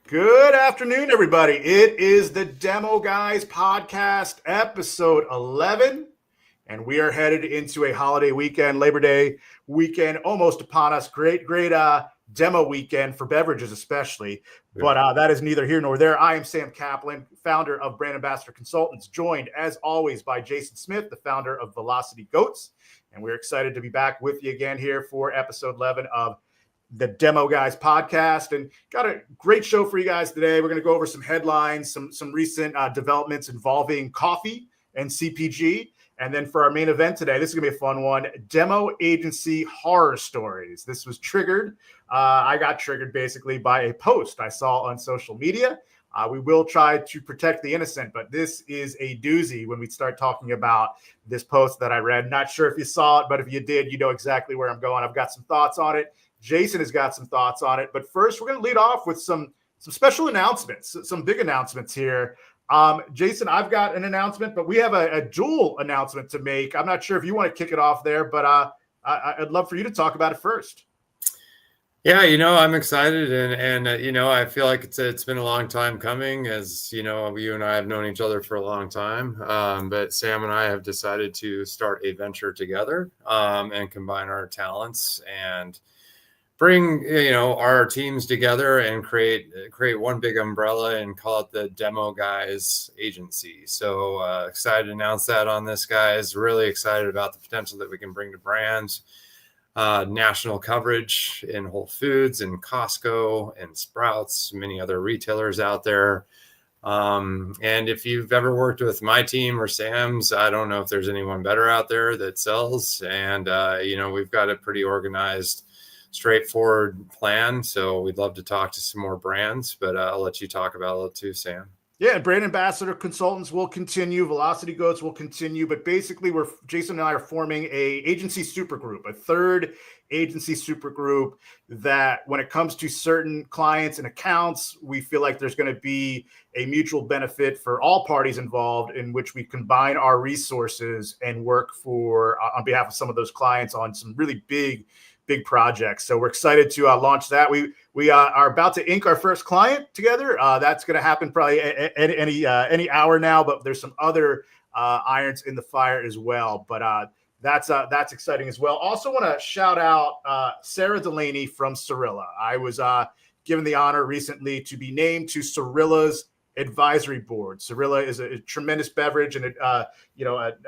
Good afternoon, everybody. It is the Demo Guys podcast, episode 11, and we are headed into a holiday weekend, Labor Day weekend, almost upon us. Great demo weekend for beverages, especially. But that is neither here nor there. I am Sam Kaplan, founder of Brand Ambassador Consultants, joined as always by Jason Smith, the founder of Velocity Goats, and we're excited to be back with you again here for episode 11 of the Demo Guys podcast, and got a great show for you guys today. We're going to go over some headlines, some recent developments involving coffee and CPG. And then for our main event today, this is going to be a fun one, demo agency horror stories. This was triggered. I got triggered basically by a post I saw on social media. We will try to protect the innocent, but this is a doozy when we start talking about this post that I read. Not sure if you saw it, but if you did, you know exactly where I'm going. I've got some thoughts on it. Jason has got some thoughts on it. But first, we're going to lead off with some special announcements, some big announcements here. Jason, I've got an announcement, but we have a dual announcement to make. I'm not sure if you want to kick it off there, but I'd love for you to talk about it first. Yeah, I'm excited and I feel like it's been a long time coming, as you and I have known each other for a long time. But Sam and I have decided to start a venture together and combine our talents and bring our teams together and create one big umbrella and call it the Demo Guys Agency. So excited to announce that on this, guys. Really excited about the potential that we can bring to brands. National coverage in Whole Foods and Costco and Sprouts, many other retailers out there. And if you've ever worked with my team or Sam's, I don't know if there's anyone better out there that sells. And, we've got a pretty organized, straightforward plan. So we'd love to talk to some more brands, but I'll let you talk about it too, Sam. Yeah, and Brand Ambassador Consultants will continue. Velocity Goats will continue. But basically, Jason and I are forming a agency supergroup, a third agency supergroup that when it comes to certain clients and accounts, we feel like there's going to be a mutual benefit for all parties involved, in which we combine our resources and work on behalf of some of those clients on some really big projects. So we're excited to launch that. We are about to ink our first client together. That's going to happen probably any hour now, but there's some other irons in the fire as well. But that's exciting as well. Also want to shout out Sarah Delaney from Cirilla. I was given the honor recently to be named to Cirilla's advisory board. Cirilla is a tremendous beverage and a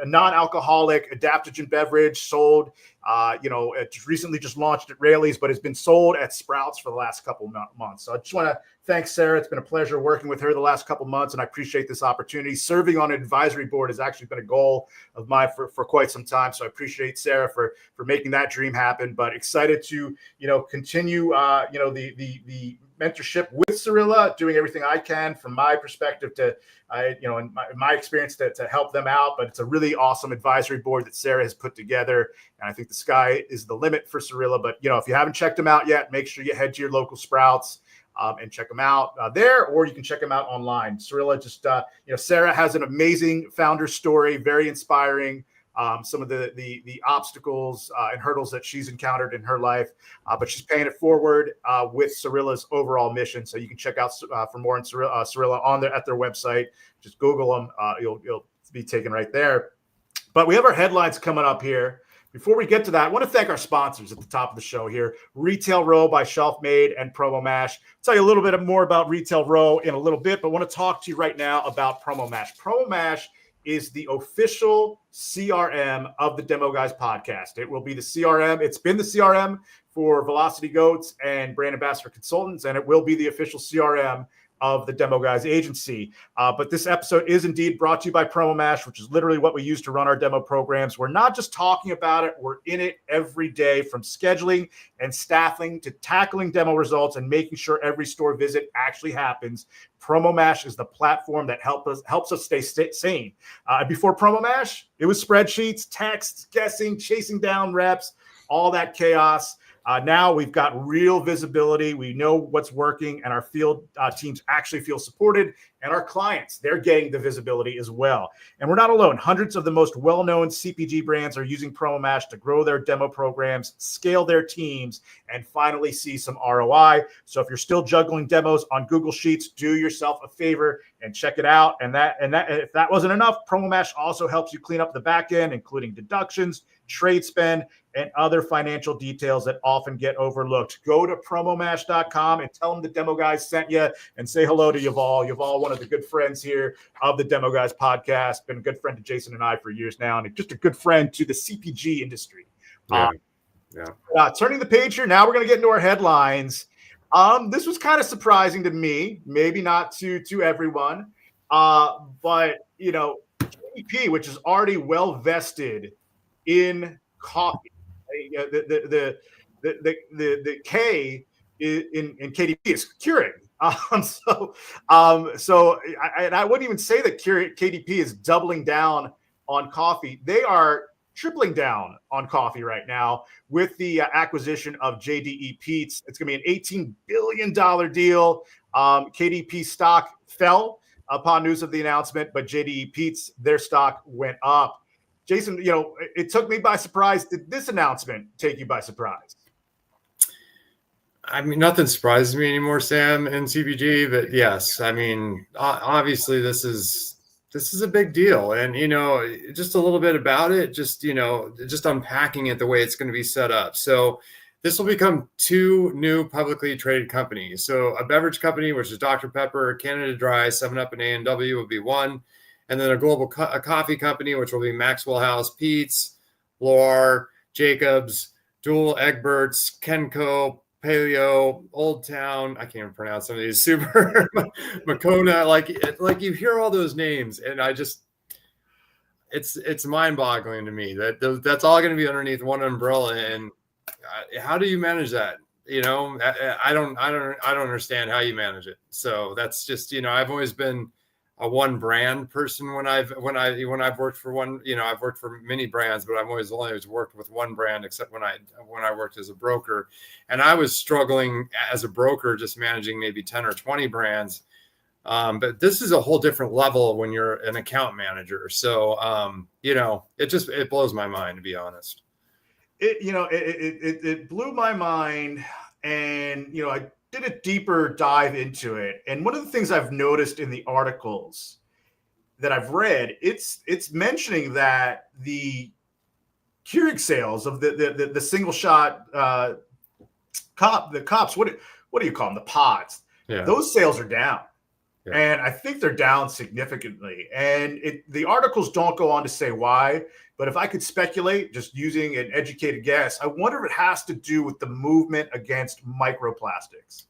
non-alcoholic adaptogen beverage sold. It recently just launched at Raley's, but has been sold at Sprouts for the last couple months. So I just want to thank Sarah. It's been a pleasure working with her the last couple months, and I appreciate this opportunity. Serving on an advisory board has actually been a goal of mine for quite some time. So I appreciate Sarah for making that dream happen. But excited to continue the mentorship with Cirilla, doing everything I can from my perspective to, in my experience to help them out. But it's a really awesome advisory board that Sarah has put together. And I think the sky is the limit for Cirilla. But, if you haven't checked them out yet, make sure you head to your local Sprouts and check them out there, or you can check them out online. Cirilla Sarah has an amazing founder story, very inspiring. Some of the obstacles and hurdles that she's encountered in her life, but she's paying it forward with Cirilla's overall mission. So you can check out for more on Cirilla at their website. Just Google them; you'll be taken right there. But we have our headlines coming up here. Before we get to that, I want to thank our sponsors at the top of the show here: Retail Row by Shelf Made and Promo Mash. I'll tell you a little bit more about Retail Row in a little bit, but I want to talk to you right now about Promo Mash. Promo Mash is the official CRM of the Demo Guys podcast. It will be the CRM. It's been the CRM for Velocity Goats and Brand Ambassador Consultants, and it will be the official CRM of the Demo Guys agency. But this episode is indeed brought to you by Promo Mash, which is literally what we use to run our demo programs. We're not just talking about it, we're in it every day, from scheduling and staffing to tackling demo results and making sure every store visit actually happens. Promo Mash is the platform that helps us stay sane. Before Promo Mash, it was spreadsheets, texts, guessing, chasing down reps, all that chaos. Now we've got real visibility. We know what's working, and our field teams actually feel supported, and our clients, they're getting the visibility as well. And we're not alone. Hundreds of the most well-known CPG brands are using PromoMash to grow their demo programs, scale their teams, and finally see some ROI. So if you're still juggling demos on Google Sheets, do yourself a favor and check it out. And if that wasn't enough, PromoMash also helps you clean up the back end, including deductions, trade spend, and other financial details that often get overlooked. Go to promomash.com and tell them the Demo Guys sent you, and say hello to Yuval. Yuval, one of the good friends here of the Demo Guys podcast, been a good friend to Jason and I for years now, and just a good friend to the CPG industry. Turning the page here, now we're going to get into our headlines. This was kind of surprising to me, maybe not to everyone, but KDP, which is already well vested in coffee. The K in KDP is Keurig. I wouldn't even say that KDP is doubling down on coffee. They are tripling down on coffee right now with the acquisition of JDE Peet's. It's going to be an $18 billion deal. KDP stock fell upon news of the announcement, but JDE Peet's, their stock went up. Jason, it took me by surprise. Did this announcement take you by surprise? I mean, nothing surprises me anymore, Sam, in CPG, but yes, I mean, obviously this is a big deal. And, just a little bit about it, just unpacking it the way it's going to be set up. So this will become two new publicly traded companies. So a beverage company, which is Dr. Pepper, Canada Dry, 7-Up, and A&W will be one. And then a global a coffee company, which will be Maxwell House, Peet's, Loire, Jacobs, Dual, Egberts, Kenco, Paleo, Old Town. I can't even pronounce some of these. Super Makona. Like you hear all those names, and it's mind-boggling to me that that's all going to be underneath one umbrella. And how do you manage that? I don't understand how you manage it. So that's just I've always been a one brand person when I've worked for one, I've worked for many brands, but I've always worked with one brand, except when I worked as a broker, and I was struggling as a broker, just managing maybe 10 or 20 brands. But this is a whole different level when you're an account manager. So, it blows my mind, to be honest. It blew my mind, and, I did a deeper dive into it. And one of the things I've noticed in the articles that I've read, it's mentioning that the Keurig sales of the single shot the cups, what do you call them? The pods. Yeah. Those sales are down. Yeah. And I think they're down significantly. And the articles don't go on to say why, but if I could speculate, just using an educated guess, I wonder if it has to do with the movement against microplastics.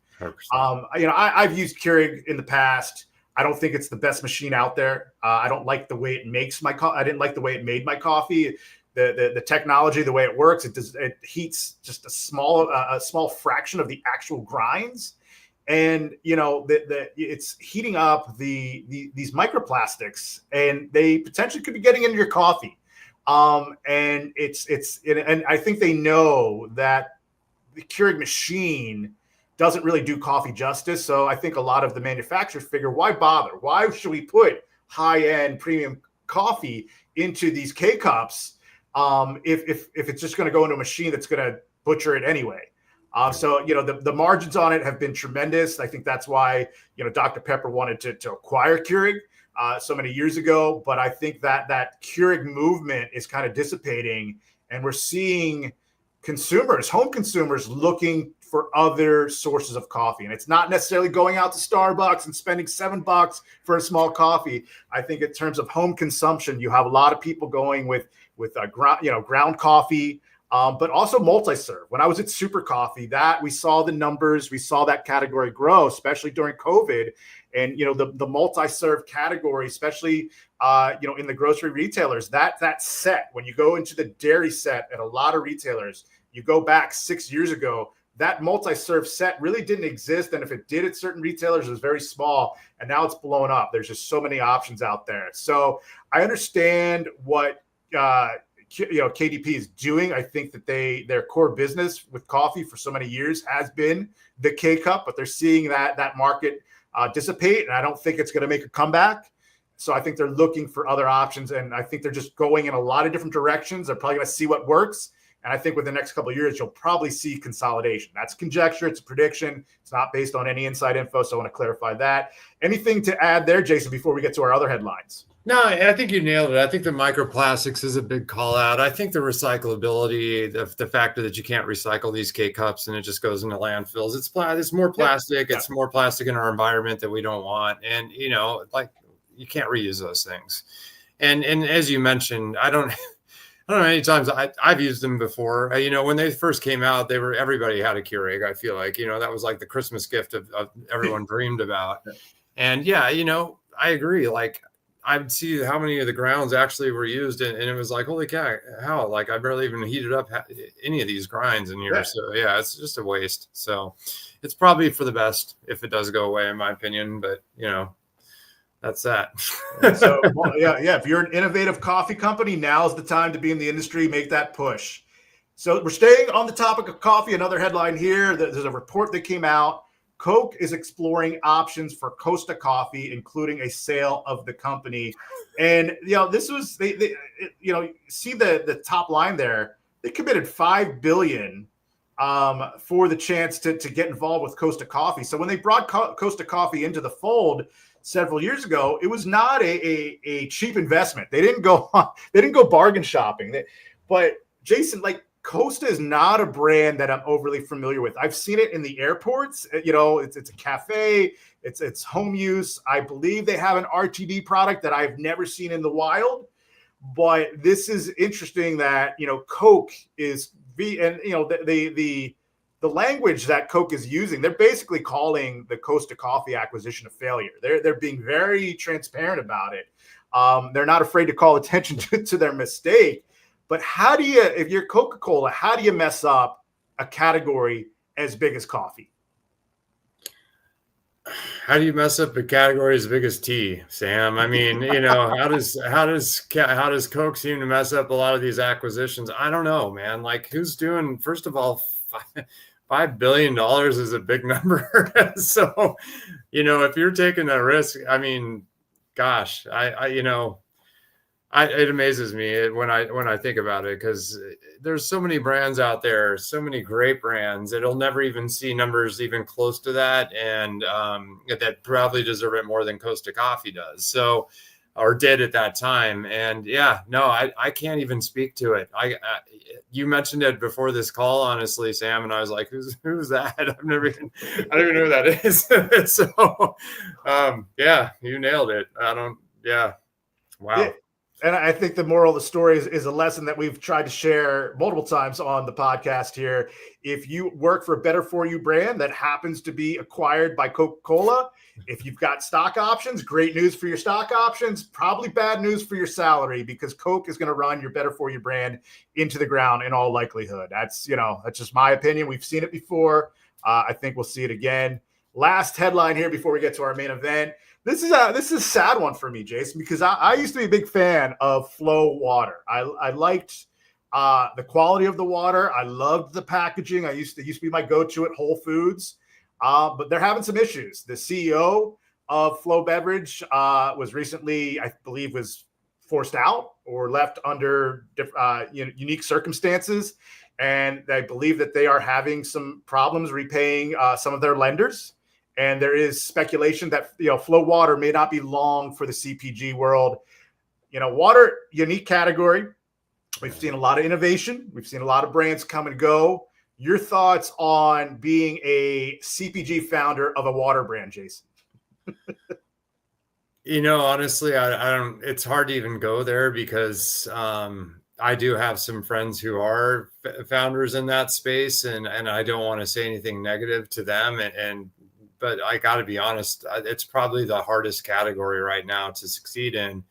I've used Keurig in the past. I don't think it's the best machine out there. I don't like the way it makes my coffee. I didn't like the way it made my coffee. The technology, the way it works, it heats just a small fraction of the actual grinds. And it's heating up these microplastics, and they potentially could be getting into your coffee. And I think they know that the Keurig machine doesn't really do coffee justice. So I think a lot of the manufacturers figure, why bother? Why should we put high-end premium coffee into these K cups if it's just going to go into a machine that's going to butcher it anyway? So the margins on it have been tremendous. I think that's why Dr. Pepper wanted to acquire Keurig so many years ago. But I think that Keurig movement is kind of dissipating, and we're seeing home consumers looking for other sources of coffee. And it's not necessarily going out to Starbucks and spending $7 for a small coffee. I think in terms of home consumption, you have a lot of people going with ground coffee, but also multi-serve. When I was at Super Coffee, that we saw the numbers, we saw that category grow, especially during COVID. And the multi-serve category, especially in the grocery retailers, that set, when you go into the dairy set at a lot of retailers, you go back 6 years ago, that multi-serve set really didn't exist. And if it did at certain retailers, it was very small. And now it's blown up. There's just so many options out there. So I understand what KDP is doing. I think that their core business with coffee for so many years has been the K cup, but they're seeing that market dissipate, and I don't think it's going to make a comeback. So I think they're looking for other options, and I think they're just going in a lot of different directions. They're probably going to see what works. And I think within the next couple of years, you'll probably see consolidation. That's conjecture. It's a prediction. It's not based on any inside info. So I want to clarify that. Anything to add there, Jason, before we get to our other headlines? No, I think you nailed it. I think the microplastics is a big call out. I think the recyclability, the factor that you can't recycle these K cups and it just goes into landfills. It's more plastic. It's more plastic in our environment that we don't want. And, like you can't reuse those things. And as you mentioned, I don't know how many times I've used them before. When they first came out, everybody had a Keurig. I feel like, that was like the Christmas gift of everyone dreamed about. And I agree. Like I would see how many of the grounds actually were used. And it was like, holy cow, how? Like I barely even heated up any of these grinds in here. Yeah. So yeah, it's just a waste. So it's probably for the best if it does go away, in my opinion. But, that's that. So, if you're an innovative coffee company, now's the time to be in the industry, make that push. So we're staying on the topic of coffee. Another headline here, there's a report that came out. Coke is exploring options for Costa Coffee, including a sale of the company. And, this was, see the top line there. They committed $5 billion for the chance to get involved with Costa Coffee. So when they brought Costa Coffee into the fold several years ago, it was not a cheap investment. They didn't go bargain shopping. But Jason, like Costa is not a brand that I'm overly familiar with. I've seen it in the airports. It's a cafe. It's home use. I believe they have an RTD product that I've never seen in the wild. But this is interesting that Coke is the language that Coke is using, they're basically calling the Costa Coffee acquisition a failure. They're being very transparent about it. They're not afraid to call attention to their mistake. But if you're Coca-Cola, how do you mess up a category as big as coffee? How do you mess up a category as big as tea, Sam? I mean, how does Coke seem to mess up a lot of these acquisitions? I don't know, man. Like who's doing, first of all, $5 billion is a big number. So, if you're taking that risk, I mean, gosh, it amazes me when I think about it, because there's so many brands out there, so many great brands that'll never even see numbers even close to that. And that probably deserve it more than Costa Coffee does. So, or did at that time. And I can't even speak to it. You mentioned it before this call, honestly, Sam, and I was like, who's that? I don't even know who that is. So, you nailed it. Wow. Yeah. And I think the moral of the story is a lesson that we've tried to share multiple times on the podcast here. If you work for a better for you brand that happens to be acquired by Coca-Cola, if you've got stock options, great news for your stock options, probably bad news for your salary, because Coke is going to run your better for you brand into the ground in all likelihood. That's just my opinion. We've seen it before. I think we'll see it again. Last headline here before we get to our main event. This is a sad one for me, Jason, because I used to be a big fan of Flow water. I liked the quality of the water. I loved the packaging. It used to be my go-to at Whole Foods, but they're having some issues. The CEO of Flow Beverage was recently, I believe, was forced out or left under unique circumstances, and I believe that they are having some problems repaying some of their lenders. And there is speculation that Flow water may not be long for the CPG world. Water, unique category. We've seen a lot of innovation. We've seen a lot of brands come and go. Your thoughts on being a CPG founder of a water brand, Jason? Honestly, I don't. It's hard to even go there because I do have some friends who are founders in that space, and I don't want to say anything negative to them. But I got to be honest, it's probably the hardest category right now to succeed in.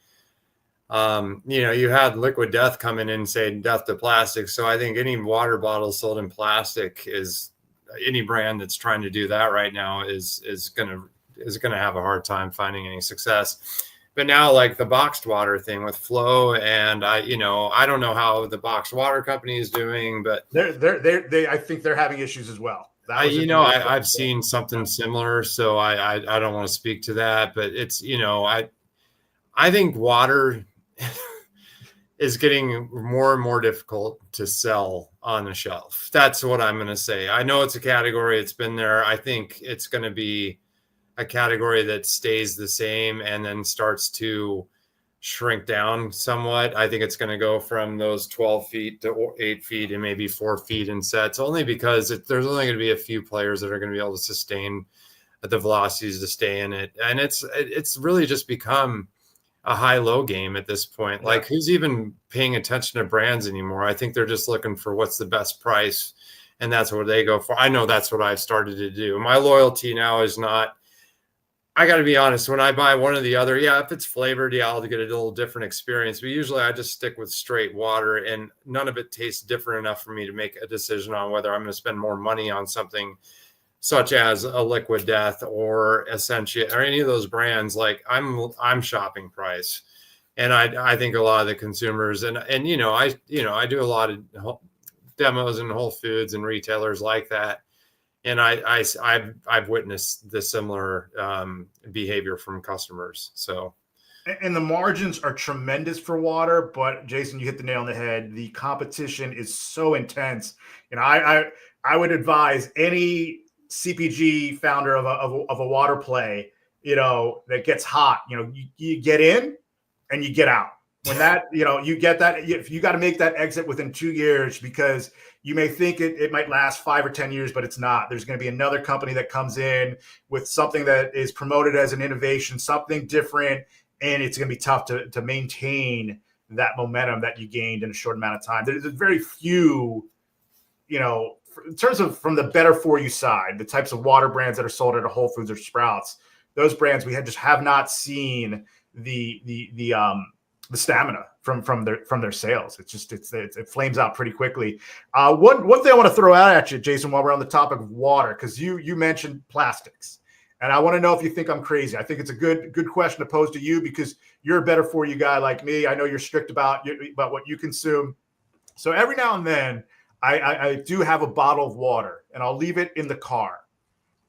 You had Liquid Death come in and say death to plastic. So I think any water bottle sold in plastic any brand that's trying to do that right now is going to have a hard time finding any success. But now, like the boxed water thing with Flow, and I don't know how the boxed water company is doing, but I think they're having issues as well. That was in the news. I've seen something similar, so I don't want to speak to that, but it's, I think water is getting more and more difficult to sell on a shelf. That's what I'm going to say. I know it's a category, it's been there. I think it's going to be a category that stays the same and then starts to shrink down somewhat. I think it's going to go from those 12 feet to 8 feet and maybe 4 feet in sets, only because there's only going to be a few players that are going to be able to sustain the velocities to stay in it. And it's really just become a high-low game at this point. Yeah. Like, who's even paying attention to brands anymore? I think they're just looking for what's the best price, and that's what they go for. I know that's what I've started to do. My loyalty now is not, I got to be honest, when I buy one or the other, if it's flavored, I'll get a little different experience. But usually I just stick with straight water, and none of it tastes different enough for me to make a decision on whether I'm going to spend more money on something such as a Liquid Death or Essentia or any of those brands. Like, I'm shopping price. And I think a lot of the consumers and I do a lot of demos in Whole Foods and retailers like that. And I've witnessed the similar behavior from customers. So, and the margins are tremendous for water, but Jason, you hit the nail on the head. The competition is so intense. I would advise any CPG founder of a water play, that gets hot, you get in and you get out. When that, you get that, if you got to make that exit within 2 years, because you may think it might last 5 or 10 years, but it's not. There's going to be another company that comes in with something that is promoted as an innovation, something different, and it's going to be tough to maintain that momentum that you gained in a short amount of time. There's very few, in terms of from the better for you side, the types of water brands that are sold at a Whole Foods or Sprouts, those brands we just have not seen the stamina from their sales. It flames out pretty quickly. One thing I want to throw out at you, Jason, while we're on the topic of water, because you mentioned plastics, and I want to know if you think I'm crazy. I think it's a good question to pose to you, because you're a better for you guy like me. I know you're strict about what you consume. So every now and then, I do have a bottle of water, and I'll leave it in the car.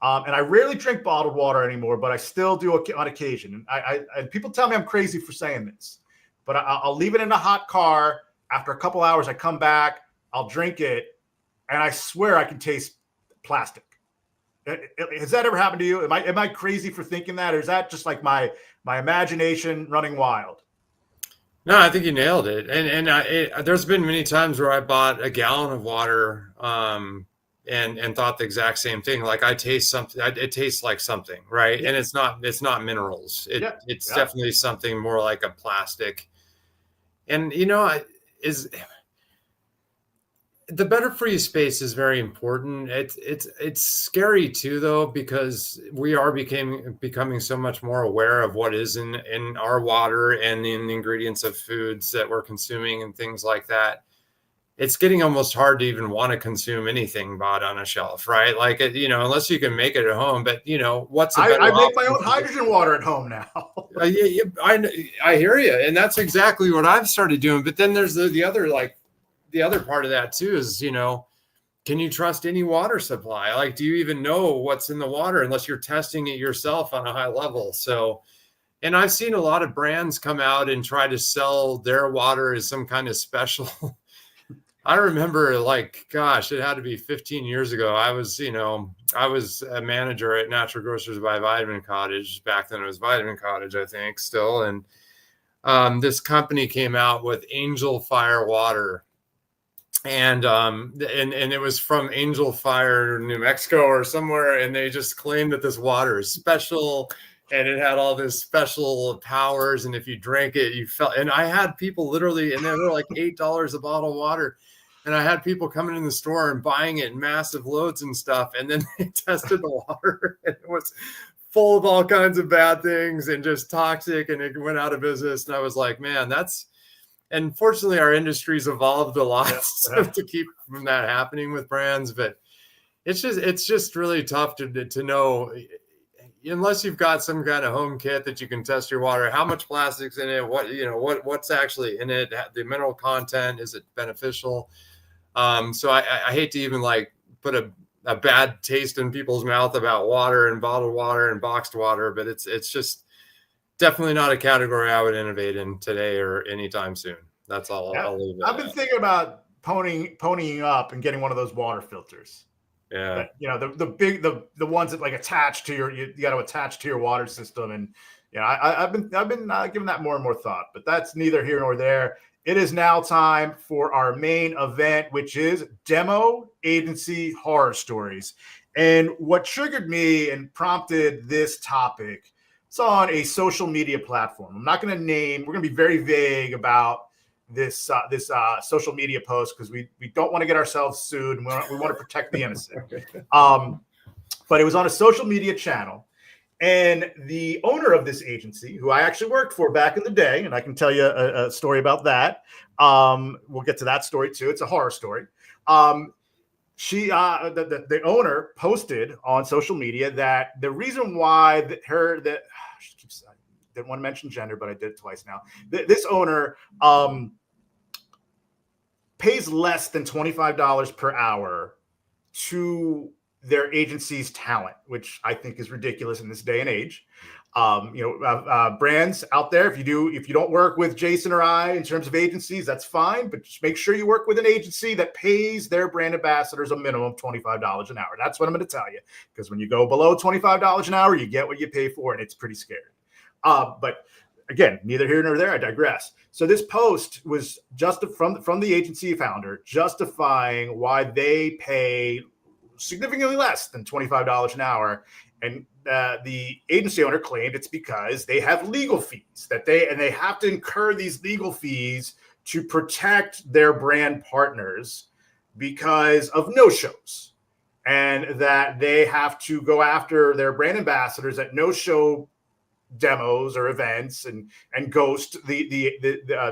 And I rarely drink bottled water anymore, but I still do on occasion. And people tell me I'm crazy for saying this, but I'll leave it in a hot car. After a couple hours, I come back, I'll drink it, and I swear I can taste plastic. Has that ever happened to you? Am I crazy for thinking that, or is that just like my imagination running wild? No, I think you nailed it. And there's been many times where I bought a gallon of water and thought the exact same thing. Like, I taste something, it tastes like something, right? And it's not minerals. It's definitely something more like a plastic. And the better for you space is very important. It's scary too, though, because we are becoming so much more aware of what is in our water and in the ingredients of foods that we're consuming and things like that. It's getting almost hard to even want to consume anything bought on a shelf, right? Like, unless you can make it at home. But what's I make my own hydrogen water at home now. I hear you, and that's exactly what I've started doing. But then there's the other part of that too is, can you trust any water supply? Like, do you even know what's in the water unless you're testing it yourself on a high level? So, and I've seen a lot of brands come out and try to sell their water as some kind of special. I remember, it had to be 15 years ago. I was a manager at Natural Grocers by Vitamin Cottage. Back then it was Vitamin Cottage, I think, still. And this company came out with Angel Fire water. And it was from Angel Fire, New Mexico or somewhere. And they just claimed that this water is special and it had all this special powers. And if you drank it, you felt, and I had people literally, and they were like $8 a bottle of water. And I had people coming in the store and buying it in massive loads and stuff. And then they tested the water and it was full of all kinds of bad things and just toxic, and it went out of business. And I was like, man, and fortunately our industry's evolved a lot to keep from that happening with brands. But it's just really tough to know, unless you've got some kind of home kit that you can test your water, how much plastic's in it, what's actually in it, the mineral content, is it beneficial? So I hate to even like put a bad taste in people's mouth about water and bottled water and boxed water, but it's just definitely not a category I would innovate in today or anytime soon. That's all. Yeah. I'll leave it. I've been thinking about ponying up and getting one of those water filters. Yeah. The ones that like attach to you got to attach to your water system. And I've been giving that more and more thought, but that's neither here nor there. It is now time for our main event, which is Demo Agency Horror Stories. And what triggered me and prompted this topic, it's on a social media platform. I'm not going to name, we're going to be very vague about this social media post because we don't want to get ourselves sued, and we want to protect the innocent. But it was on a social media channel, and the owner of this agency, who I actually worked for back in the day, and I can tell you a story about that. We'll get to that story too. It's a horror story. She the owner posted on social media that the reason why she keeps, I didn't want to mention gender, but I did it twice now. This owner pays less than $25 per hour to their agency's talent, which I think is ridiculous in this day and age. Brands out there, if you don't work with Jason or I in terms of agencies, that's fine, but just make sure you work with an agency that pays their brand ambassadors a minimum of $25 an hour. That's what I'm going to tell you, because when you go below $25 an hour, you get what you pay for, and it's pretty scary. But again, neither here nor there. I digress. So this post was just from the agency founder justifying why they pay significantly less than $25 an hour. And the agency owner claimed it's because they have legal fees that they have to incur these legal fees to protect their brand partners because of no-shows, and that they have to go after their brand ambassadors at no-show demos or events and ghost the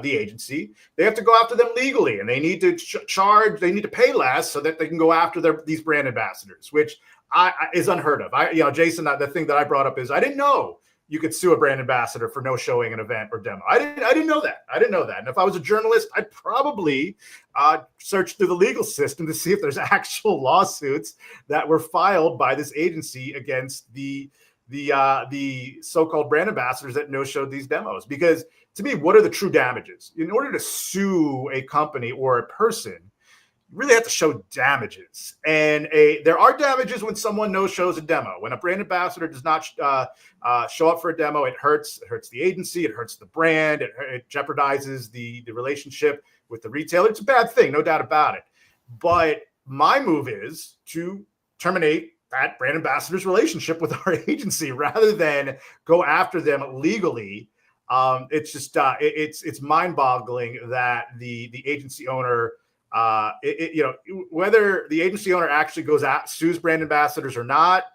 agency. They have to go after them legally, and they need to charge. They need to pay less so that they can go after these brand ambassadors, which is unheard of. Jason, the thing that I brought up is I didn't know you could sue a brand ambassador for no showing an event or demo. I didn't know that. And if I was a journalist, I'd probably search through the legal system to see if there's actual lawsuits that were filed by this agency against the so-called brand ambassadors that no-showed these demos. Because to me, what are the true damages? In order to sue a company or a person, you really have to show damages. And there are damages when someone no-shows a demo. When a brand ambassador does not show up for a demo, it hurts the agency, it hurts the brand, it jeopardizes the relationship with the retailer. It's a bad thing, no doubt about it. But my move is to terminate that brand ambassador's relationship with our agency rather than go after them legally. It's just it's mind-boggling that the agency owner, whether the agency owner actually sues brand ambassadors or not,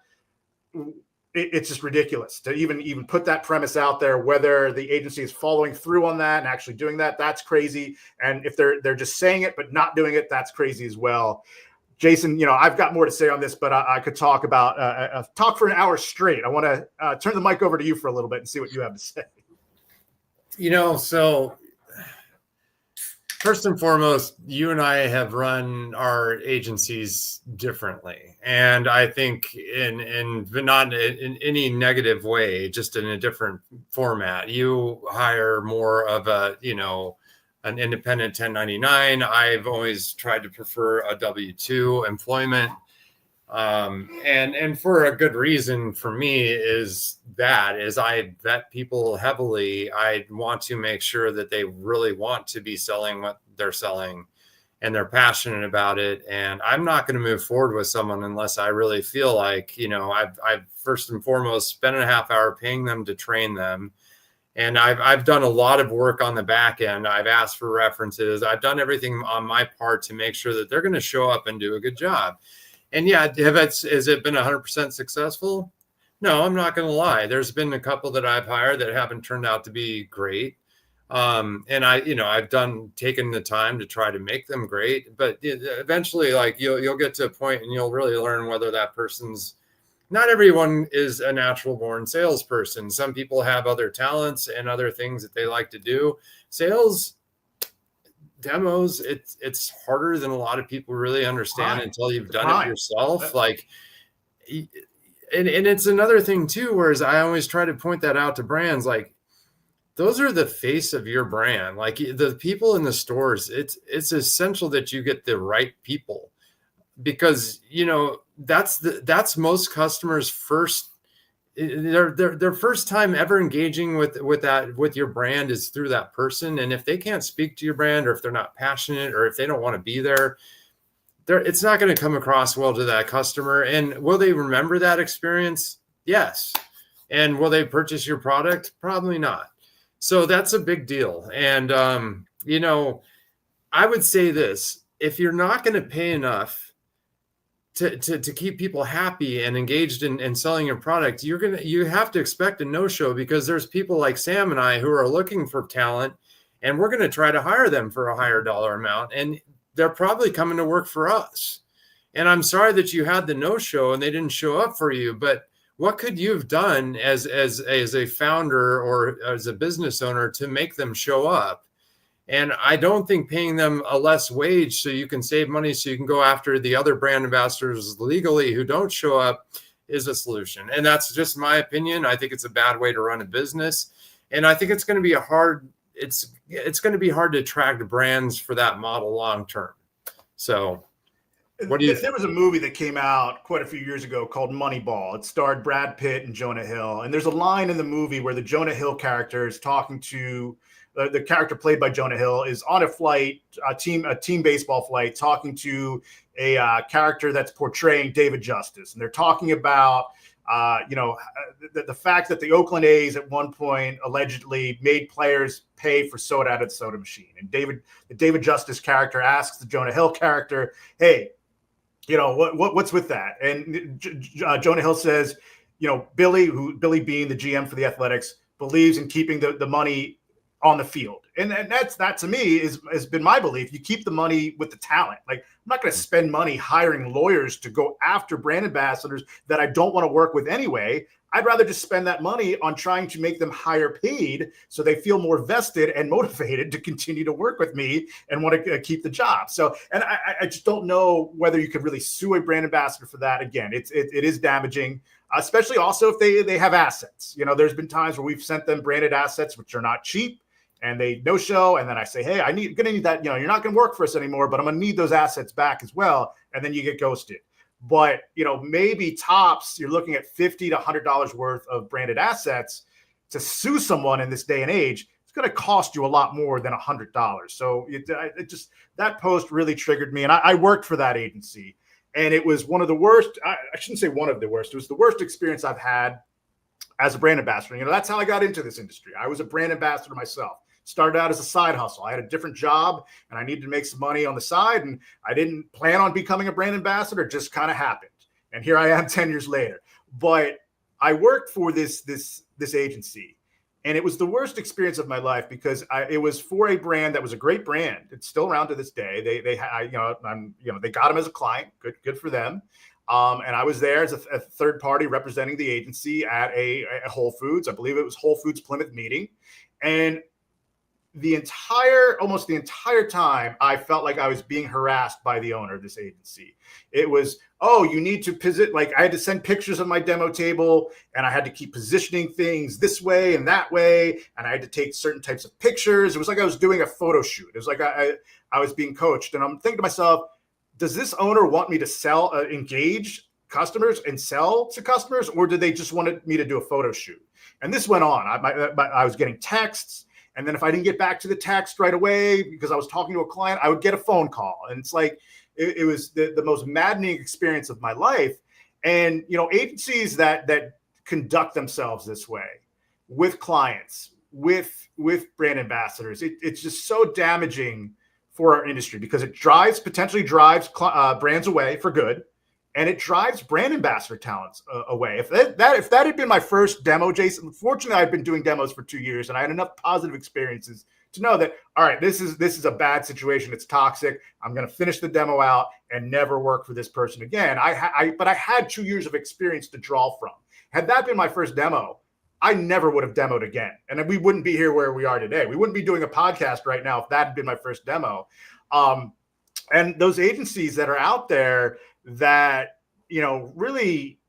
it's just ridiculous to even put that premise out there. Whether the agency is following through on that and actually doing that, that's crazy. And if they're just saying it but not doing it, that's crazy as well. Jason, I've got more to say on this, but I could talk for an hour straight. I want to turn the mic over to you for a little bit and see what you have to say. So first and foremost, you and I have run our agencies differently. And I think not in any negative way, just in a different format. You hire more of an independent 1099. I've always tried to prefer a W-2 employment. And for a good reason for me is I vet people heavily. I want to make sure that they really want to be selling what they're selling and they're passionate about it. And I'm not going to move forward with someone unless I really feel like, I've first and foremost spent a half hour paying them to train them. And I've done a lot of work on the back end. I've asked for references. I've done everything on my part to make sure that they're going to show up and do a good job. And yeah, has it been 100% successful? No, I'm not going to lie. There's been a couple that I've hired that haven't turned out to be great. And I've taken the time to try to make them great. But eventually, like you'll get to a point and you'll really learn whether that person's not everyone is a natural born salesperson. Some people have other talents and other things that they like to do. Sales demos, it's harder than a lot of people really understand until you've done it yourself. Like, and it's another thing too, whereas I always try to point that out to brands, like, those are the face of your brand. Like, the people in the stores, it's essential that you get the right people, because, you know, that's most customers' first, their first time ever engaging with your brand is through that person. And if they can't speak to your brand, or if they're not passionate, or if they don't want to be there, it's not going to come across well to that customer. And will they remember that experience? Yes. And will they purchase your product? Probably not. So that's a big deal. And, you know, I would say this: if you're not going to pay enough to keep people happy and engaged in selling your product, you have to expect a no-show, because there's people like Sam and I who are looking for talent, and we're going to try to hire them for a higher dollar amount, and they're probably coming to work for us. And I'm sorry that you had the no-show and they didn't show up for you, but what could you have done as a founder or as a business owner to make them show up? And I don't think paying them a less wage so you can save money, so you can go after the other brand ambassadors legally who don't show up, is a solution. And that's just my opinion. I think it's a bad way to run a business. And I think it's going to be it's going to be hard to attract brands for that model long term. So what do you think? There was a movie that came out quite a few years ago called Moneyball. It starred Brad Pitt and Jonah Hill. And there's a line in the movie where the Jonah Hill character is talking to the character played by Jonah Hill is on a flight, a team baseball flight, talking to a character that's portraying David Justice. And they're talking about, the fact that the Oakland A's at one point allegedly made players pay for soda out of the soda machine. And the David Justice character asks the Jonah Hill character, hey, you know, what's with that? And Jonah Hill says, you know, Billy Beane, the GM for the Athletics, believes in keeping the money on the field. And that to me has been my belief. You keep the money with the talent. Like, I'm not going to spend money hiring lawyers to go after brand ambassadors that I don't want to work with anyway. I'd rather just spend that money on trying to make them higher paid so they feel more vested and motivated to continue to work with me and want to keep the job. So, and I just don't know whether you could really sue a brand ambassador for that. Again, it is damaging, especially also if they have assets. You know, there's been times where we've sent them branded assets, which are not cheap, and they no show. And then I say, hey, gonna need that. You know, you're not going to work for us anymore, but I'm going to need those assets back as well. And then you get ghosted. But, you know, maybe tops, you're looking at $50 to $100 worth of branded assets to sue someone in this day and age. It's going to cost you a lot more than $100. So it just, that post really triggered me. And I worked for that agency, and it was one of the worst. I shouldn't say one of the worst. It was the worst experience I've had as a brand ambassador. You know, that's how I got into this industry. I was a brand ambassador myself. Started out as a side hustle. I had a different job and I needed to make some money on the side. And I didn't plan on becoming a brand ambassador. It just kind of happened. And here I am 10 years later. But I worked for this agency, and it was the worst experience of my life, because it was for a brand that was a great brand. It's still around to this day. They got them as a client. Good for them. And I was there as a third party representing the agency at a Whole Foods. I believe it was Whole Foods Plymouth meeting. And almost the entire time, I felt like I was being harassed by the owner of this agency. It was, oh, you need to position, like I had to send pictures of my demo table, and I had to keep positioning things this way and that way. And I had to take certain types of pictures. It was like I was doing a photo shoot. It was like I was being coached. And I'm thinking to myself, does this owner want me to engage customers and sell to customers, or did they just want me to do a photo shoot? And this went on. I was getting texts. And then if I didn't get back to the text right away because I was talking to a client, I would get a phone call. And it's like, it was the most maddening experience of my life. And, you know, agencies that conduct themselves this way with clients, with brand ambassadors, it's just so damaging for our industry, because it potentially drives brands away for good. And it drives brand ambassador talents away. If that had been my first demo, Jason, fortunately, I've been doing demos for 2 years, and I had enough positive experiences to know that, all right, this is a bad situation. It's toxic. I'm going to finish the demo out and never work for this person again. But I had 2 years of experience to draw from. Had that been my first demo, I never would have demoed again. And we wouldn't be here where we are today. We wouldn't be doing a podcast right now if that had been my first demo. And those agencies that are out there that, really,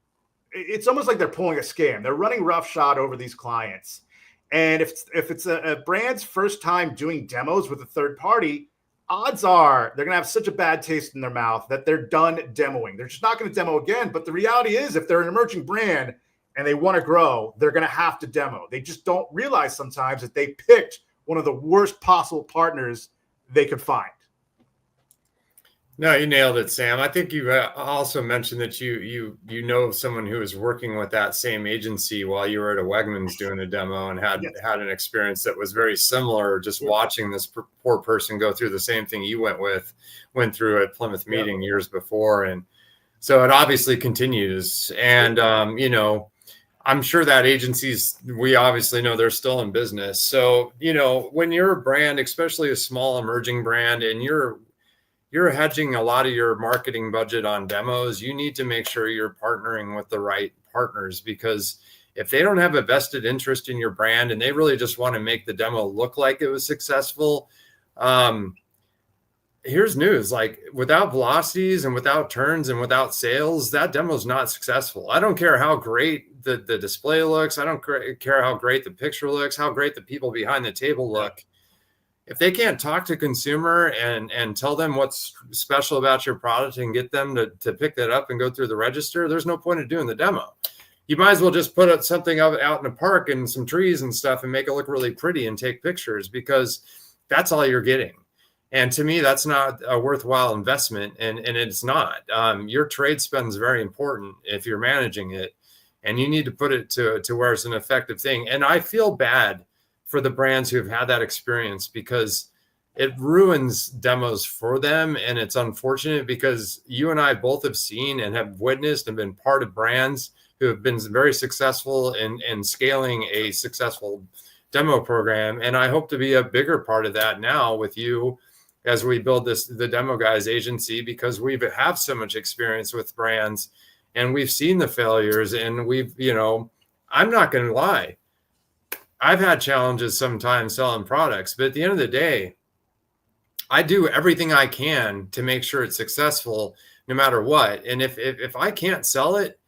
it's almost like they're pulling a scam. They're running roughshod over these clients. And if it's a brand's first time doing demos with a third party, odds are they're going to have such a bad taste in their mouth that they're done demoing. They're just not going to demo again. But the reality is, if they're an emerging brand and they want to grow, they're going to have to demo. They just don't realize sometimes that they picked one of the worst possible partners they could find. No, you nailed it, Sam. I think you also mentioned that you know someone who was working with that same agency while you were at a Wegmans doing a demo and had an experience that was very similar. Just watching this poor person go through the same thing you went through at Plymouth Meeting years before, and so it obviously continues. And I'm sure that agencies, we obviously know they're still in business. So when you're a brand, especially a small emerging brand, and you're hedging a lot of your marketing budget on demos, you need to make sure you're partnering with the right partners, because if they don't have a vested interest in your brand and they really just want to make the demo look like it was successful, here's news, like without velocities and without turns and without sales, that demo is not successful. I don't care how great the display looks. I don't care how great the picture looks, how great the people behind the table look. If they can't talk to consumer and tell them what's special about your product and get them to pick that up and go through the register, there's no point in doing the demo. You might as well just put something out in the park and some trees and stuff and make it look really pretty and take pictures, because that's all you're getting. And to me, that's not a worthwhile investment. And it's not. Your trade spend is very important if you're managing it, and you need to put it to where it's an effective thing. And I feel bad for the brands who've had that experience, because it ruins demos for them. And it's unfortunate, because you and I both have seen and have witnessed and been part of brands who have been very successful in scaling a successful demo program. And I hope to be a bigger part of that now with you as we build the Demo Guys agency, because we have so much experience with brands and we've seen the failures, and I'm not going to lie, I've had challenges sometimes selling products, but at the end of the day, I do everything I can to make sure it's successful no matter what. And if I can't sell it,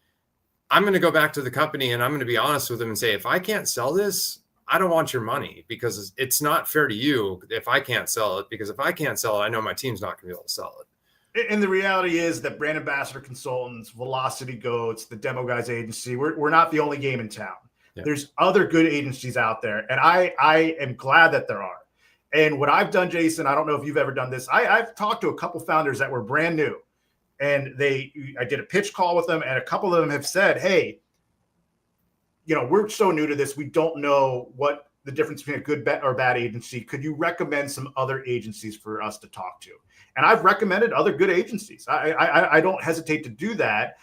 I'm going to go back to the company and I'm going to be honest with them and say, if I can't sell this, I don't want your money, because it's not fair to you if I can't sell it, because if I can't sell it, I know my team's not going to be able to sell it. And the reality is that brand ambassador consultants, Velocity Goats, the Demo Guys agency, we're not the only game in town. Yeah. There's other good agencies out there, and I am glad that there are. And what I've done, Jason, I don't know if you've ever done this. I've talked to a couple founders that were brand new, and I did a pitch call with them, and a couple of them have said, hey, we're so new to this, we don't know what the difference between a good or bad agency. Could you recommend some other agencies for us to talk to? And I've recommended other good agencies. I don't hesitate to do that,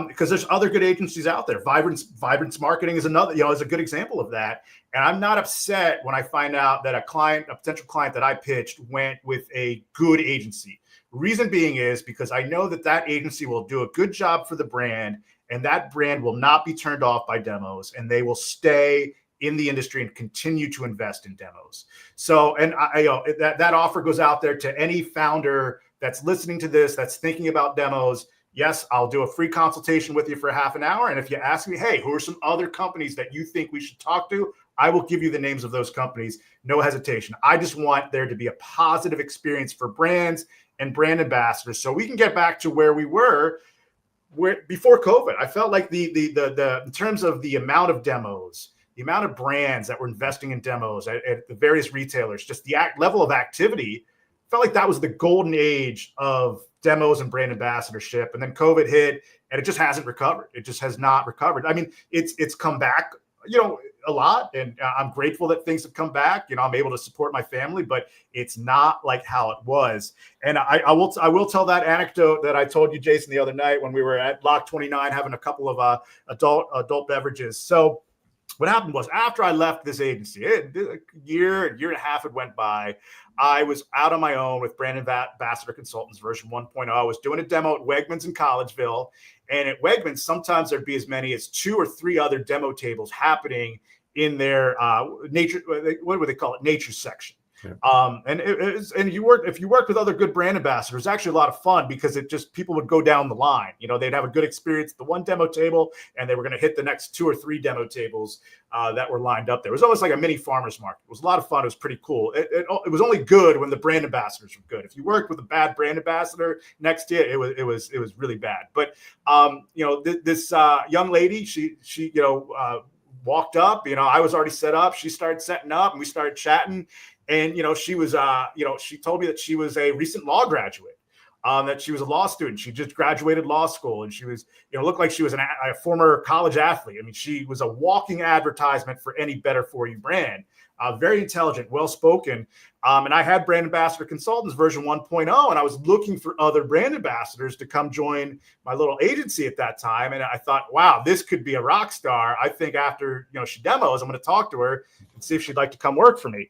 because there's other good agencies out there. Vibrance Marketing is another, is a good example of that. And I'm not upset when I find out that a potential client that I pitched went with a good agency. Reason being is because I know that agency will do a good job for the brand, and that brand will not be turned off by demos, and they will stay in the industry and continue to invest in demos. So, and that offer goes out there to any founder that's listening to this, that's thinking about demos. Yes, I'll do a free consultation with you for half an hour. And if you ask me, hey, who are some other companies that you think we should talk to? I will give you the names of those companies. No hesitation. I just want there to be a positive experience for brands and brand ambassadors, so we can get back to where we were before COVID. I felt like the in terms of the amount of demos, the amount of brands that were investing in demos at the various retailers, just the level of activity, felt like that was the golden age of demos and brand ambassadorship. And then COVID hit, and it just hasn't recovered. It just has not recovered. I mean, it's come back, a lot, and I'm grateful that things have come back. I'm able to support my family, but it's not like how it was. And I will tell that anecdote that I told you, Jason, the other night when we were at Lock 29 having a couple of adult beverages. So what happened was after I left this agency, a year and a half had went by. I was out on my own with Brand Ambassador Consultants version 1.0. I was doing a demo at Wegmans in Collegeville. And at Wegmans, sometimes there'd be as many as 2 or 3 other demo tables happening in their nature, what would they call it? Nature section. Yeah. And if you worked with other good brand ambassadors, actually a lot of fun because people would go down the line. They'd have a good experience at the one demo table, and they were going to hit the next 2 or 3 demo tables that were lined up there. It was almost like a mini farmer's market. It was a lot of fun. It was pretty cool. It was only good when the brand ambassadors were good. If you worked with a bad brand ambassador next to you, it was really bad. But this young lady, she walked up. I was already set up. She started setting up, and we started chatting. And, she was, she told me that she was a recent law graduate, that she was a law student. She just graduated law school, and she was, looked like she was a former college athlete. I mean, she was a walking advertisement for any Better For You brand. Very intelligent, well-spoken. And I had Brand Ambassador Consultants version 1.0, and I was looking for other brand ambassadors to come join my little agency at that time. And I thought, wow, this could be a rock star. I think after, she demos, I'm going to talk to her and see if she'd like to come work for me.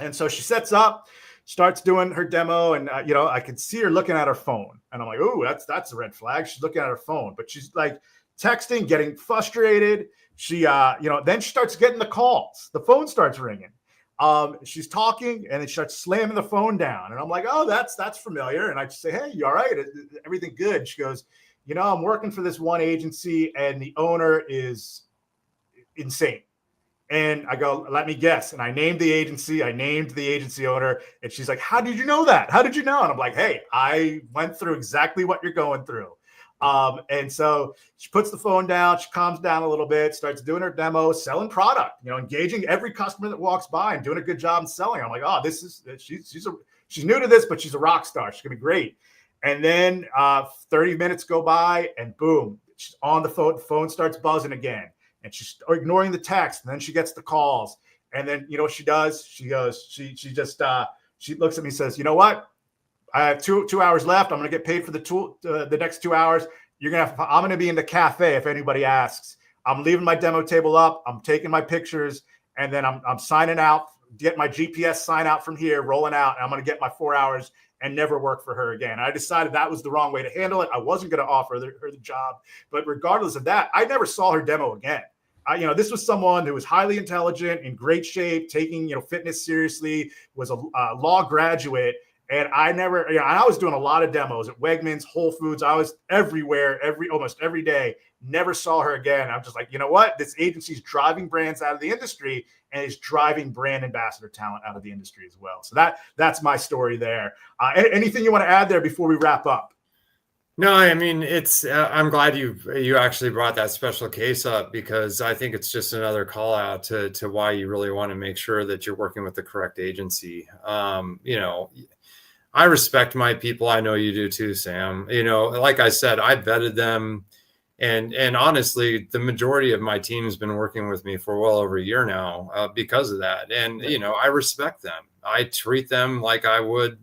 And so she sets up, starts doing her demo, and I could see her looking at her phone, and I'm like, "Oh, that's a red flag." She's looking at her phone, but she's like texting, getting frustrated. She, then she starts getting the calls. The phone starts ringing. She's talking, and then she starts slamming the phone down, and I'm like, "Oh, that's familiar." And I just say, "Hey, you all right? Everything good?" She goes, "I'm working for this one agency, and the owner is insane." And I go, let me guess. And I named the agency. I named the agency owner. And she's like, how did you know that? How did you know? And I'm like, hey, I went through exactly what you're going through. And so she puts the phone down. She calms down a little bit, starts doing her demo, selling product, engaging every customer that walks by and doing a good job in selling. I'm like, oh, she's new to this, but she's a rock star. She's going to be great. And then 30 minutes go by, and boom, she's on the phone. The phone starts buzzing again. And she's ignoring the text, and then she gets the calls. And then, what she does? She goes, she looks at me and says, you know what? I have two hours left. I'm going to get paid for the next 2 hours. I'm going to be in the cafe if anybody asks. I'm leaving my demo table up. I'm taking my pictures, and then I'm signing out, get my GPS sign out from here, rolling out, and I'm going to get my 4 hours and never work for her again. I decided that was the wrong way to handle it. I wasn't going to offer her the job. But regardless of that, I never saw her demo again. This was someone who was highly intelligent, in great shape, taking, fitness seriously, was a law graduate. And I never, I was doing a lot of demos at Wegmans, Whole Foods. I was everywhere, almost every day. Never saw her again. I'm just like, you know what? This agency's driving brands out of the industry, and is driving brand ambassador talent out of the industry as well. So that's my story there. Anything you want to add there before we wrap up? No, I mean, it's, I'm glad you actually brought that special case up, because I think it's just another call out to why you really want to make sure that you're working with the correct agency. I respect my people. I know you do too, Sam. Like I said, I vetted them, and honestly, the majority of my team has been working with me for well over a year now because of that. And, I respect them. I treat them like I would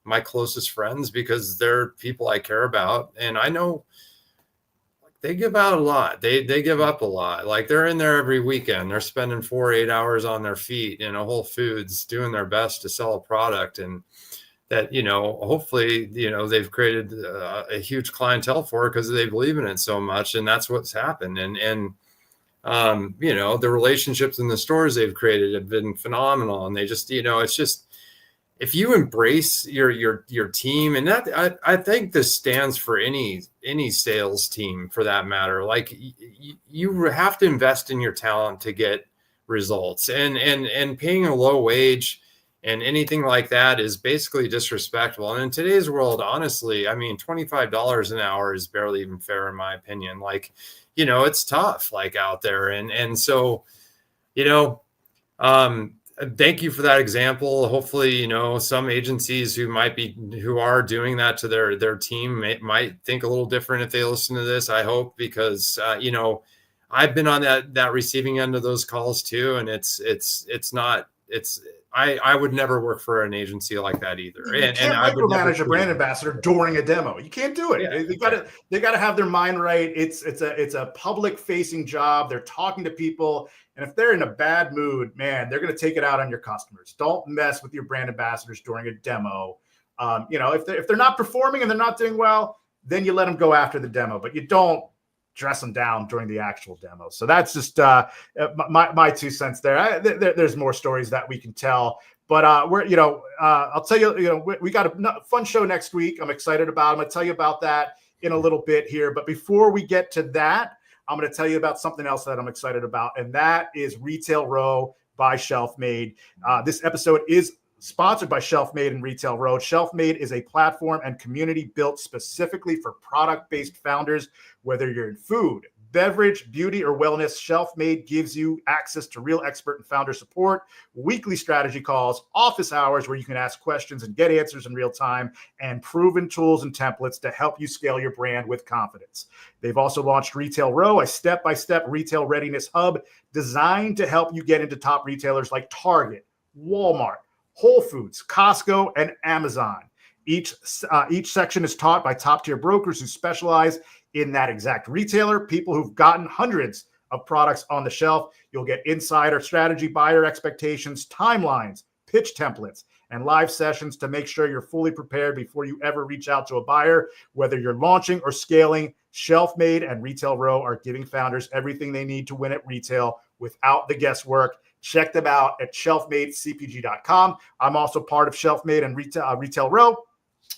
my closest friends, because they're people I care about. And I know they give out a lot. They give up a lot. Like, they're in there every weekend. They're spending 4 or 8 hours on their feet in a Whole Foods, doing their best to sell a product. And that, hopefully, they've created a huge clientele for it because they believe in it so much. And that's what's happened. And the relationships in the stores they've created have been phenomenal. And they just, it's just, if you embrace your team, and that, I think this stands for any sales team for that matter. Like, you have to invest in your talent to get results, and paying a low wage and anything like that is basically disrespectful. And in today's world, honestly, I mean, $25 an hour is barely even fair, in my opinion. Like, it's tough, like, out there. And so, thank you for that example. Hopefully, some agencies who are doing that to their team might think a little different if they listen to this. I hope, because, I've been on that receiving end of those calls too. And it's I would never work for an agency like that either. You can't micromanage a brand ambassador during a demo. You can't do it. Yeah, they gotta have their mind right. It's a public facing job. They're talking to people, and if they're in a bad mood, man, they're gonna take it out on your customers. Don't mess with your brand ambassadors during a demo. If they're not performing and they're not doing well, then you let them go after the demo, but you don't dress them down during the actual demo. So that's just my 2 cents there. There's more stories that we can tell, but I'll tell you, we got a fun show next week. I'm excited about. I'm going to tell you about that in a little bit here. But before we get to that, I'm going to tell you about something else that I'm excited about, and that is Retail Row by Shelf-Made. This episode is sponsored by Shelf-Made and Retail Row. Shelf-Made is a platform and community built specifically for product-based founders. Whether you're in food, beverage, beauty, or wellness, Shelf-Made gives you access to real expert and founder support, weekly strategy calls, office hours where you can ask questions and get answers in real time, and proven tools and templates to help you scale your brand with confidence. They've also launched Retail Row, a step-by-step retail readiness hub designed to help you get into top retailers like Target, Walmart, Whole Foods, Costco, and Amazon. Each section is taught by top-tier brokers who specialize in that exact retailer, people who've gotten hundreds of products on the shelf. You'll get insider strategy, buyer expectations, timelines, pitch templates, and live sessions to make sure you're fully prepared before you ever reach out to a buyer. Whether you're launching or scaling, Shelf-Made and Retail Row are giving founders everything they need to win at retail without the guesswork. Check them out at shelfmadecpg.com. I'm also part of Shelf-Made and Retail Row.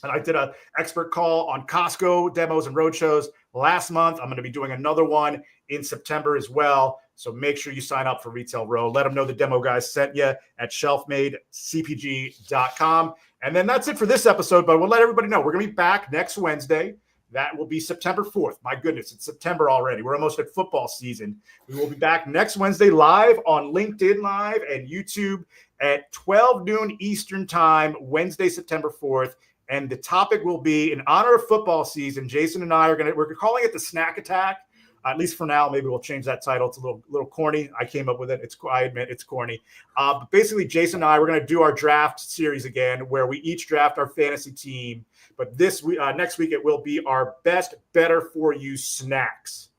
And I did an expert call on Costco demos and roadshows last month. I'm going to be doing another one in September as well. So make sure you sign up for Retail Row. Let them know the demo guys sent you at shelfmadecpg.com. And then that's it for this episode. But we'll let everybody know we're going to be back next Wednesday. That will be September 4th. My goodness, it's September already. We're almost at football season. We will be back next Wednesday live on LinkedIn Live and YouTube at 12 noon Eastern Time, Wednesday, September 4th. And the topic will be in honor of football season. Jason and I we're calling it the Snack Attack. At least for now, maybe we'll change that title. It's a little corny. I came up with it. I admit it's corny. But basically, Jason and I, we're going to do our draft series again, where we each draft our fantasy team. But next week, it will be our best, better for you snacks.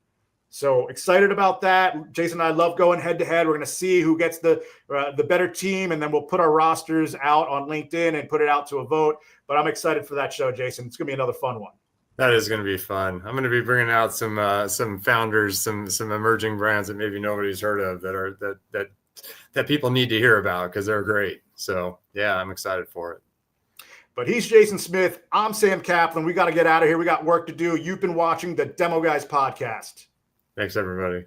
So excited about that. Jason and I love going head to head. We're going to see who gets the better team, and then we'll put our rosters out on LinkedIn and put it out to a vote. But I'm excited for that show, Jason. It's going to be another fun one. That is going to be fun. I'm going to be bringing out some founders, some emerging brands that maybe nobody's heard of that people need to hear about because they're great. So yeah, I'm excited for it. But he's Jason Smith. I'm Sam Kaplan. We got to get out of here. We got work to do. You've been watching the Demo Guys podcast. Thanks, everybody.